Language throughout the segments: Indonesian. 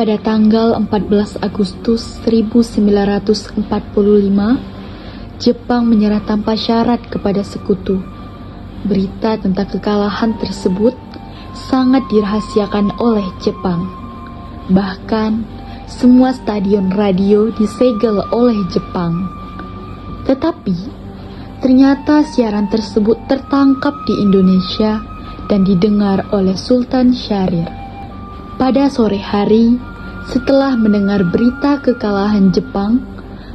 pada tanggal 14 Agustus 1945, Jepang menyerah tanpa syarat kepada sekutu. Berita tentang kekalahan tersebut sangat dirahasiakan oleh Jepang. Bahkan, semua stadion radio disegel oleh Jepang. Tetapi, ternyata siaran tersebut tertangkap di Indonesia dan didengar oleh Sultan Syahrir. Pada sore hari, setelah mendengar berita kekalahan Jepang,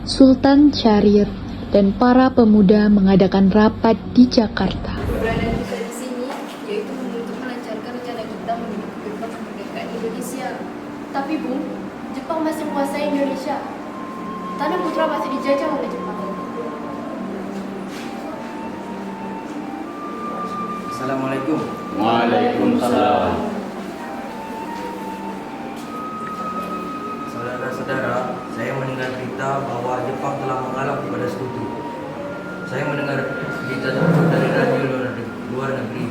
Sultan Syahrir dan para pemuda mengadakan rapat di Jakarta. Keberadaan kita di sini yaitu untuk melancarkan rencana kita menuju kemerdekaan Indonesia. Tapi Bung, Jepang masih menguasai Indonesia. Tanah Putra masih dijajah oleh Jepang. Assalamualaikum. Waalaikumsalam. Saudara-saudara, saya mendengar berita bahwa Jepang telah mengalah kepada sekutu. Saya mendengar berita tersebut dari radio luar negeri.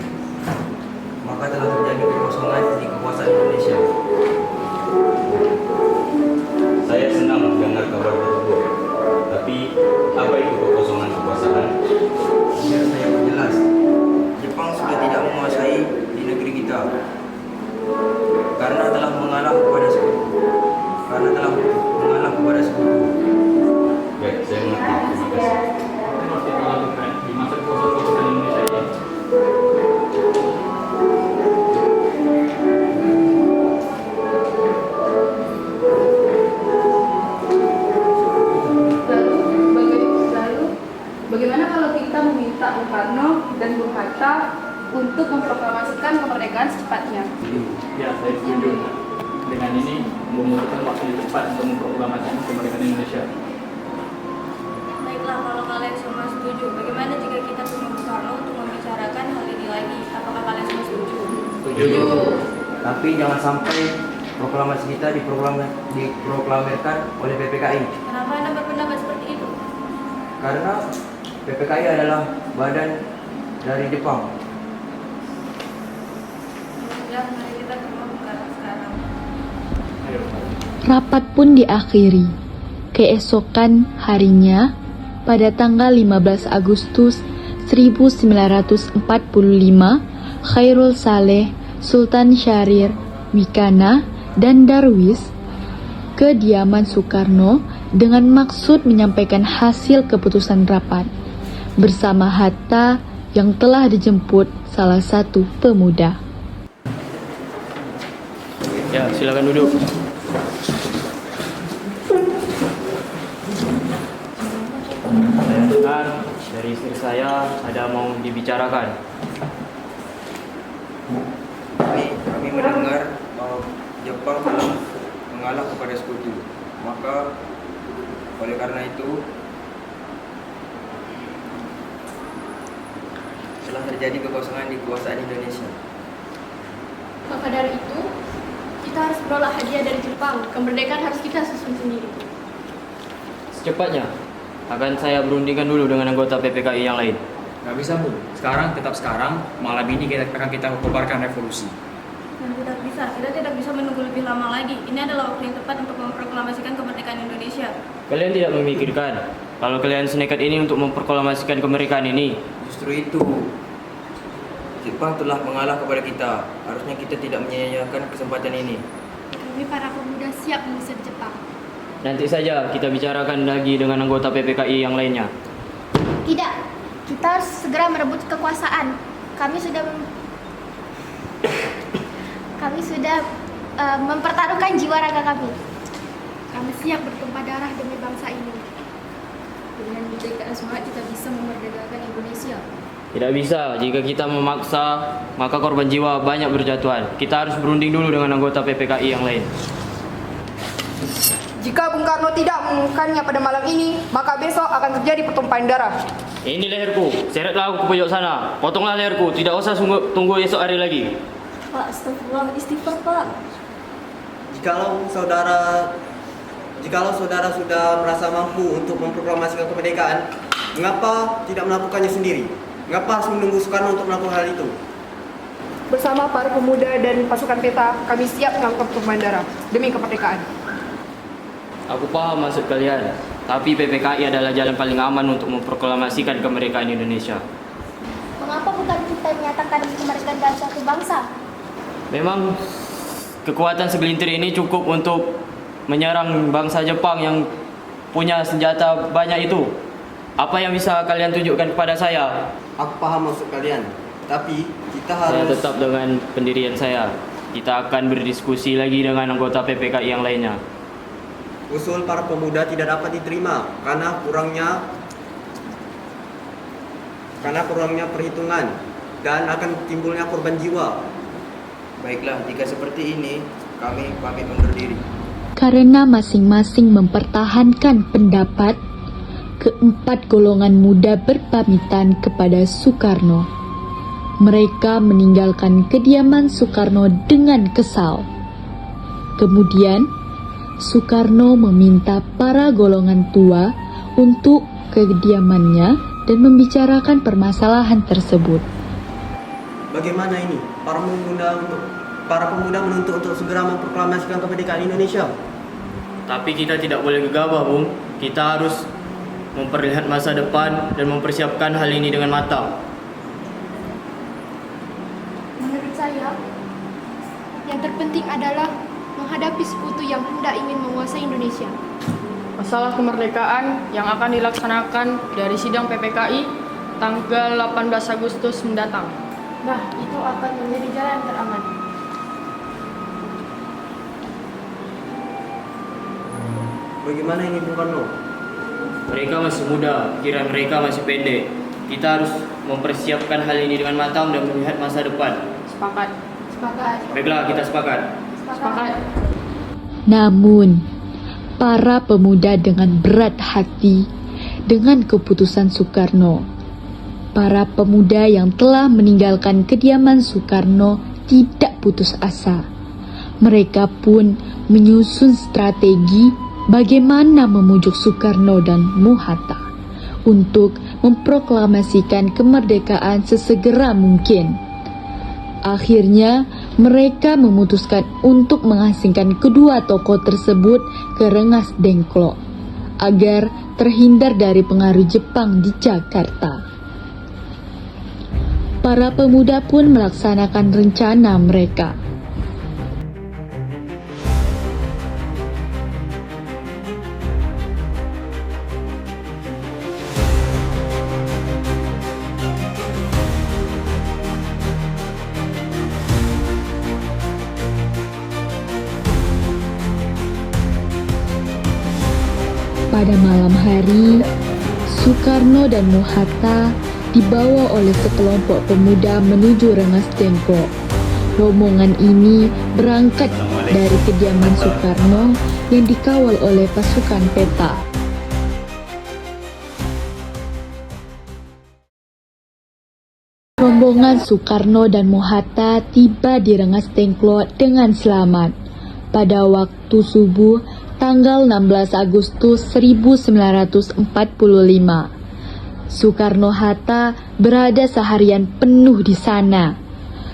Maka telah terjadi kekosongan di kekuasaan Indonesia. Saya senang mendengar kabar tersebut. Tapi, apa itu kekosongan kekuasaan? Biar saya perjelas, Jepang sudah tidak menguasai di negeri kita karena telah mengalah kepada sekutu. Baik, saya mengerti. Terima kasih. Apa yang harus kita lakukan di masa kekuasaan Indonesia ini? Bagaimana kalau kita meminta Bung Karno dan Bung Hatta untuk memproklamasikan kemerdekaan secepatnya? Ya, saya setuju. Dengan ini membutuhkan waktu yang cepat untuk memproklamasikan kemerdekaan Indonesia. Baiklah, kalau kalian semua setuju, bagaimana jika kita temui Bung Karno untuk membicarakan hal ini lagi? Apakah kalian semua setuju? Setuju. Tapi jangan sampai proklamasi kita diproklamirkan oleh PPKI. Kenapa Anda berpendapat seperti itu? Karena PPKI adalah badan dari Jepang. Ya, mari kita ke rumah Bung Karno sekarang. Ayo. Rapat pun diakhiri. Keesokan harinya, pada tanggal 15 Agustus 1945, Khairul Saleh, Sultan Syahrir, Wikana, dan Darwis ke kediaman Soekarno dengan maksud menyampaikan hasil keputusan rapat bersama Hatta yang telah dijemput salah satu pemuda. Ya, silakan duduk. Saya dengar dari istri saya ada mau dibicarakan. Kami mendengar Jepang telah mengalah kepada sekutu. Maka oleh karena itu telah terjadi kekosongan di kekuasaan Indonesia. Maka dari itu, kita harus beroleh hadiah dari Jepang. Kemerdekaan harus kita susun sendiri. Secepatnya, akan saya berundingkan dulu dengan anggota PPKI yang lain. Nggak bisa, Bu. Sekarang, tetap sekarang, malam ini akan kita kobarkan revolusi. Dan kita tidak bisa menunggu lebih lama lagi. Ini adalah waktu yang tepat untuk memproklamasikan kemerdekaan Indonesia. Kalian tidak memikirkan kalau kalian senekat ini untuk memproklamasikan kemerdekaan ini. Justru itu, Jepang telah mengalah kepada kita. Harusnya kita tidak menyia-nyiakan kesempatan ini. Kami para pemuda siap mengusir Jepang. Nanti saja kita bicarakan lagi dengan anggota PPKI yang lainnya. Tidak, kita harus segera merebut kekuasaan. Kami sudah mempertaruhkan jiwa raga kami. Kami siap bertumpah darah demi bangsa ini. Dengan ketegaan semangat kita bisa memerdekakan Indonesia. Tidak bisa, jika kita memaksa, maka korban jiwa banyak berjatuhan. Kita harus berunding dulu dengan anggota PPKI yang lain. Jika Bung Karno tidak mengumumkannya pada malam ini, maka besok akan terjadi pertumpahan darah. Ini leherku, seretlah aku ke pojok sana. Potonglah leherku, tidak usah tunggu esok hari lagi. Pak, astagfirullah, istighfar Pak. Jikalau saudara sudah merasa mampu untuk memproklamasikan kemerdekaan, mengapa tidak melakukannya sendiri? Mengapa harus menunggu Soekarno untuk melakukan hal itu? bersama para pemuda dan pasukan peta, kami siap melakukan pertumpahan darah demi kemerdekaan. Aku paham maksud kalian, tapi PPKI adalah jalan paling aman untuk memproklamasikan kemerdekaan Indonesia. Mengapa bukan kita menyatakan kemerdekaan dari suatu bangsa? Memang kekuatan segelintir ini cukup untuk menyerang bangsa Jepang yang punya senjata banyak itu. Apa yang bisa kalian tunjukkan kepada saya? Aku paham maksud kalian, tapi kita Saya harus... tetap dengan pendirian saya. Kita akan berdiskusi lagi dengan anggota PPKI yang lainnya. Usul para pemuda tidak dapat diterima karena kurangnya perhitungan dan akan timbulnya korban jiwa. Baiklah, jika seperti ini, kami pamit undur diri. Karena masing-masing mempertahankan pendapat, keempat golongan muda berpamitan kepada Soekarno. Mereka meninggalkan kediaman Soekarno dengan kesal. Kemudian, Soekarno meminta para golongan tua untuk ke kediamannya dan membicarakan permasalahan tersebut. Bagaimana ini? Para pemuda menuntut untuk segera memproklamasikan kemerdekaan Indonesia. Tapi kita tidak boleh gegabah, Bung. Kita harus memperlihat masa depan dan mempersiapkan hal ini dengan matang. Menurut saya, yang terpenting adalah menghadapi sekutu yang hendak ingin menguasai Indonesia. Masalah kemerdekaan yang akan dilaksanakan dari sidang PPKI tanggal 18 Agustus mendatang. Nah, itu akan menjadi jalan yang teraman. Bagaimana ini Bung Karno? Mereka masih muda, pikiran mereka masih pendek. Kita harus mempersiapkan hal ini dengan matang dan melihat masa depan. Sepakat. Sepakat. Baiklah, kita sepakat. Sepakat. Namun, para pemuda dengan berat hati dengan keputusan Soekarno. Para pemuda yang telah meninggalkan kediaman Soekarno tidak putus asa. Mereka pun menyusun strategi bagaimana memujuk Soekarno dan Muhatta untuk memproklamasikan kemerdekaan sesegera mungkin. Akhirnya, mereka memutuskan untuk mengasingkan kedua tokoh tersebut ke Rengas Dengklok agar terhindar dari pengaruh Jepang di Jakarta. Para pemuda pun melaksanakan rencana mereka. Pada malam hari, Soekarno dan Muhatta dibawa oleh sekelompok pemuda menuju Rengas Dengklok. Rombongan ini berangkat dari kediaman Soekarno yang dikawal oleh pasukan peta. Rombongan Soekarno dan Muhatta tiba di Rengas Dengklok dengan selamat pada waktu subuh tanggal 16 Agustus 1945. Soekarno-Hatta berada seharian penuh di sana.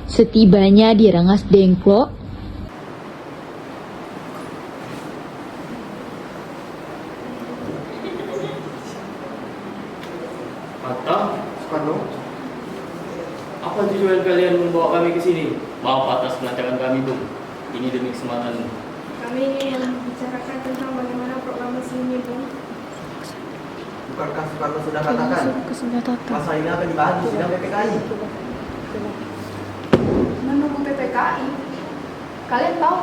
Setibanya di Rengas Dengklok, Hatta, Soekarno? apa tujuan kalian membawa kami ke sini? Maaf atas kelancangan kami, Bung. Ini demi keselamatan. Kami ingin membicarakan tentang bagaimana proklamasi ini, Bung. Bukankah Soekarno sudah katakan masa ini akan dibahas di sidang PPKI? Menunggu PPKI. Kalian tahu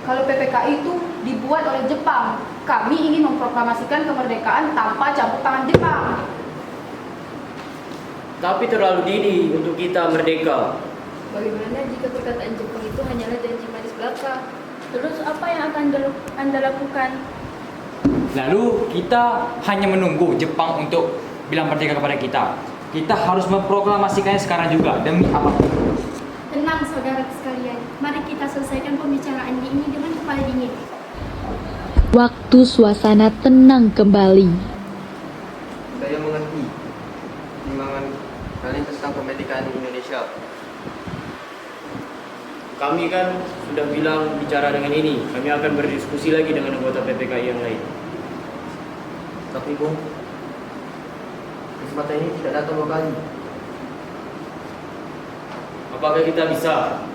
kalau PPKI itu dibuat oleh Jepang. Kami ingin memproklamasikan kemerdekaan tanpa campur tangan Jepang. Tapi terlalu dini untuk kita merdeka. Bagaimana jika perkataan Jepang itu hanyalah janji manis belaka? Terus apa yang akan Anda lakukan? Lalu kita hanya menunggu Jepang untuk bilang merdeka kepada kita. Kita harus memproklamasikannya sekarang juga demi apapun. Tenang saudara sekalian, mari kita selesaikan pembicaraan ini dengan kepala dingin. waktu suasana tenang kembali. Saya mengerti timbangan kalian tentang kemerdekaan Indonesia. kami kan sudah bilang bicara dengan ini. Kami akan berdiskusi lagi dengan anggota PPKI yang lain. Tapi Bung, kesempatan ini tidak datang dua kali. Apakah kita bisa?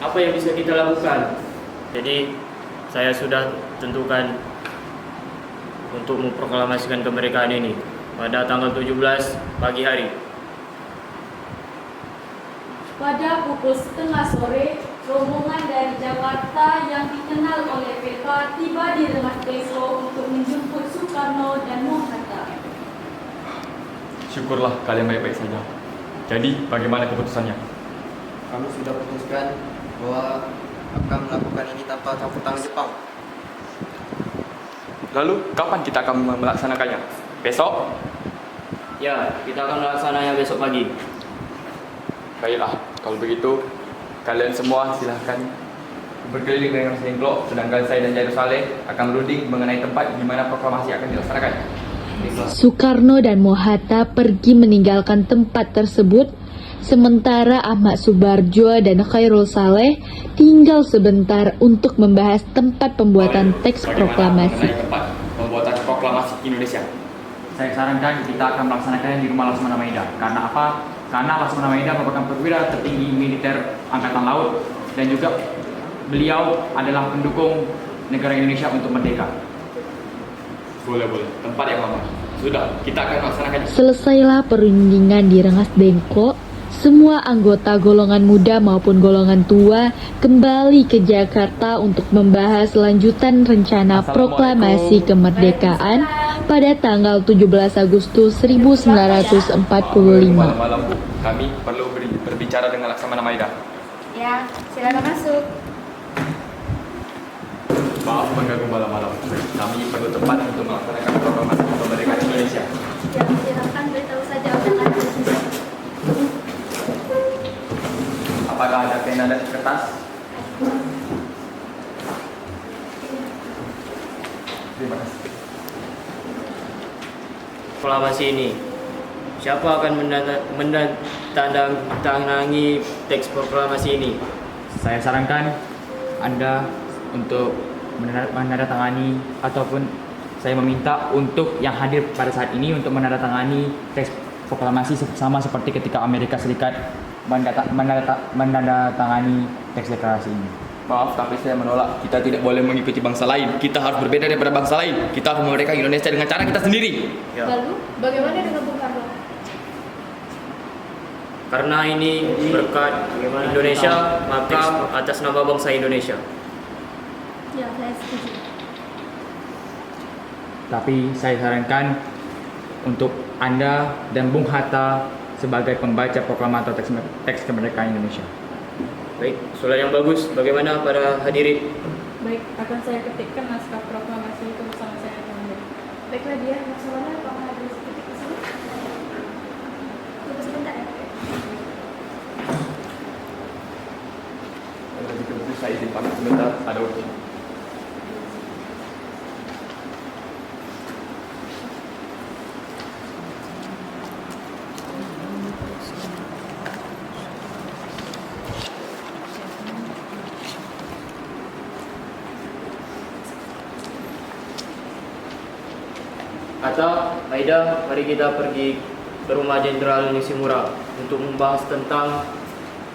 Apa yang bisa kita lakukan? Jadi saya sudah tentukan untuk memproklamasikan kemerdekaan ini pada tanggal 17 pagi hari. Pada pukul 3:30 sore, rombongan dari Jakarta yang dikenal oleh PK tiba di Rengas Dengklok untuk menjemput Soekarno dan Bung Hatta. Syukurlah kalian baik-baik saja. Jadi, bagaimana keputusannya? Kami sudah putuskan bahwa akan melakukan ini tanpa campur tangan Jepang. Lalu, kapan kita akan melaksanakannya? Besok? Ya, kita akan melaksanakannya besok pagi. Baiklah, kalau begitu, kalian semua silahkan berkeliling dengan Dengklok, sedangkan saya dan Jairus Saleh akan berunding mengenai tempat di mana proklamasi akan dilaksanakan. Soekarno dan Mohatta pergi meninggalkan tempat tersebut, sementara Ahmad Subarjo dan Khairul Saleh tinggal sebentar untuk membahas tempat pembuatan teks Bagaimana proklamasi. mengenai tempat pembuatan proklamasi Indonesia? Saya sarankan kita akan melaksanakannya di Rumah Laksamana Maeda. Karena apa? Karena Laksamana Maeda merupakan perwira tertinggi militer Angkatan Laut dan juga beliau adalah pendukung negara Indonesia untuk merdeka. Boleh. Tempat yang aman. Sudah, kita akan melaksanakannya. Selesailah perundingan di Rengas Dengklok. Semua anggota golongan muda maupun golongan tua kembali ke Jakarta untuk membahas lanjutan rencana proklamasi kemerdekaan pada tanggal 17 Agustus 1945. Malam, Bu. Kami perlu berbicara dengan Laksamana Maeda. Ya, silakan masuk. Maaf mengganggu malam-malam. Kami perlu tempat untuk melaksanakan proklamasi kemerdekaan Indonesia. Ya, silakan beritahu saja undangan. Apakah ada pena dan kertas? Terima kasih. Proklamasi ini, siapa akan menandatangani teks proklamasi ini? Saya sarankan Anda untuk menandatangani ataupun saya meminta untuk yang hadir pada saat ini untuk menandatangani teks proklamasi sama seperti ketika Amerika Serikat menandatangani teks deklarasi ini. Maaf, tapi saya menolak. Kita tidak boleh mengikuti bangsa lain. Kita harus berbeda daripada bangsa lain. Kita harus memerdekakan Indonesia dengan cara kita sendiri. Ya. Lalu, bagaimana dengan Bung Karno? Karena ini berkat Indonesia, maka atas nama bangsa Indonesia. Ya, saya setuju. Tapi saya sarankan untuk Anda dan Bung Hatta sebagai pembaca proklamator teks kemerdekaan Indonesia. Baik, soal yang bagus. Bagaimana para hadirin? Baik, akan saya ketikkan naskah proklamasi itu bersama saya dengan Anda. Baiklah dia, masalahnya apakah ada sedikit di sini? Tunggu sebentar ya. Jika begitu saya izin pamit sebentar, ada urusan. Hatta, Aida, mari kita pergi ke rumah Jenderal Nishimura untuk membahas tentang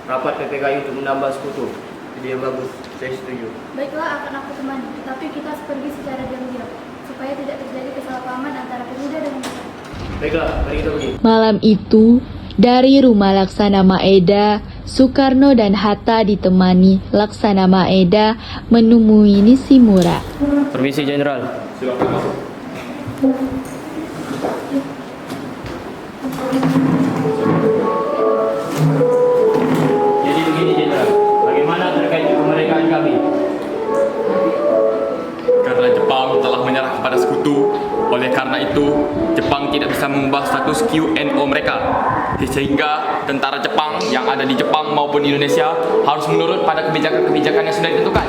rapat PPKI untuk menambah sekutu. Ide yang bagus, saya setuju. Baiklah, akan aku temani. Tapi kita harus pergi secara diam-diam, supaya tidak terjadi kesalahpahaman antara pemuda dan pemuda. Baiklah, mari kita pergi. Malam itu, dari rumah Laksana Maeda, Soekarno dan Hatta ditemani Laksana Maeda menemui Nishimura. Permisi, Jenderal. Silakan masuk. Jadi begini, Jenderal. Bagaimana terkait kemerdekaan kami? Karena Jepang telah menyerah kepada sekutu, oleh karena itu Jepang tidak bisa mengubah status QNO mereka, sehingga tentara Jepang yang ada di Jepang maupun Indonesia harus menurut pada kebijakan-kebijakan yang sudah ditentukan.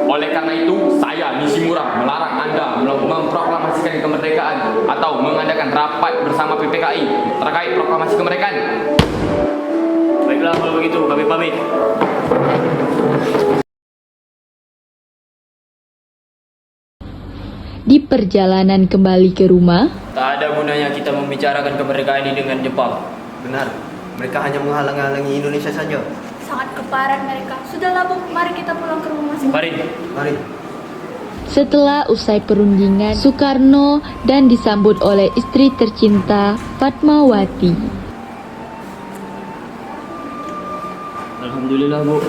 Oleh karena itu, saya Nishimura melarang Anda memproklamasikan kemerdekaan atau mengadakan rapat bersama PPKI terkait proklamasi kemerdekaan. Baiklah, Baiklah kalau begitu, kami pamit. Di perjalanan kembali ke rumah, Tak ada gunanya kita membicarakan kemerdekaan ini dengan Jepang. Benar, mereka hanya menghalang-halangi Indonesia saja. Sangat keparat mereka. Sudahlah Bu, mari kita pulang ke rumah masing-masing. Mari. Mari. setelah usai perundingan, Soekarno dan disambut oleh istri tercinta Fatmawati. Alhamdulillah Bu,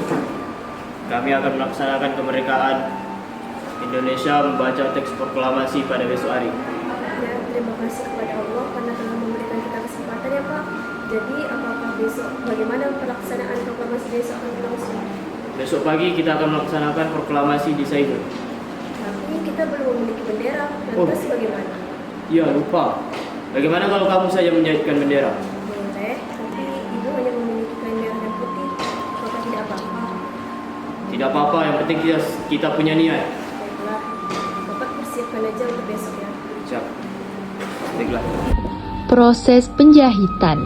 kami akan melaksanakan kemerdekaan Indonesia membaca teks proklamasi pada besok hari. Ya, terima kasih kepada Allah karena telah memberikan kita kesempatan ya Pak. Jadi apakah besok, bagaimana pelaksanaan proklamasi besok akan berlangsung? Besok pagi kita akan melaksanakan proklamasi di Saigon. Tapi kita belum memiliki bendera, lantas bagaimana? Ya lupa. Bagaimana kalau kamu saja menjadikan bendera? Boleh, tapi Ibu hanya memiliki kain merah dan putih. Apakah tidak apa-apa? Tidak apa-apa, yang penting kita punya niat. Baiklah, Bapak persiapkan aja untuk besok ya. Siap. Baiklah. Proses penjahitan.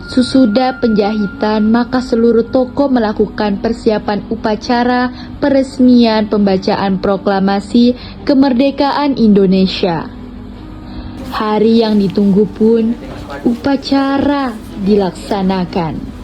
Sesudah penjahitan, maka seluruh toko melakukan persiapan upacara peresmian pembacaan proklamasi kemerdekaan Indonesia. Hari yang ditunggu pun, upacara dilaksanakan.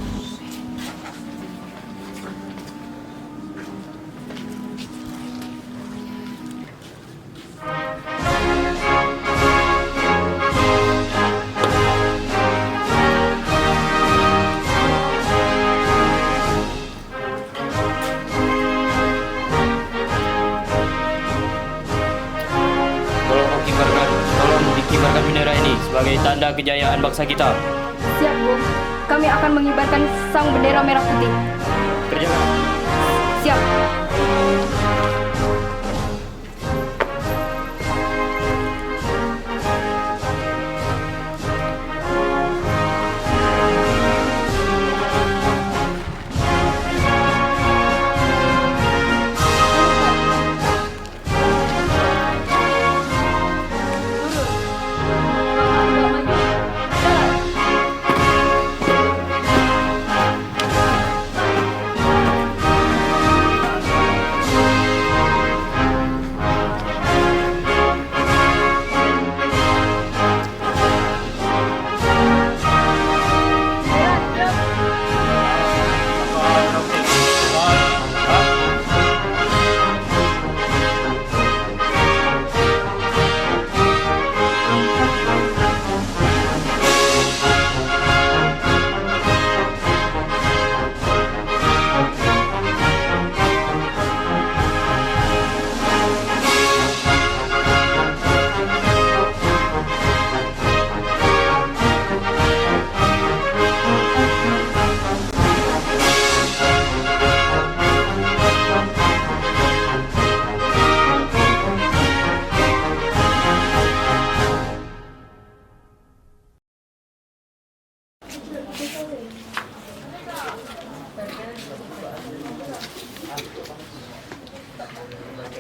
Tolong dikibarkan bendera ini sebagai tanda kejayaan bangsa kita. Siap, Bu. Kami akan mengibarkan sang bendera merah putih. Kerjakan. Siap.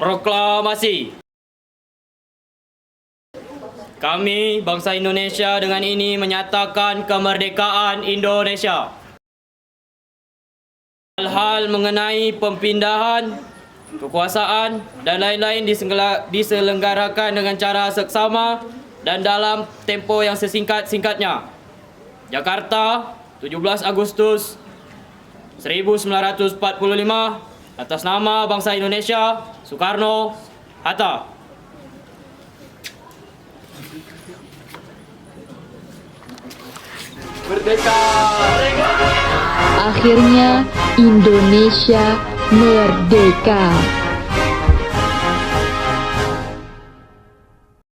Proklamasi. Kami, bangsa Indonesia, dengan ini menyatakan kemerdekaan Indonesia. Hal-hal mengenai pemindahan kekuasaan dan lain-lain diselenggarakan dengan cara seksama dan dalam tempo yang sesingkat-singkatnya. Jakarta, 17 Agustus 1945, atas nama bangsa Indonesia, Soekarno, Hatta. Merdeka! Akhirnya Indonesia merdeka.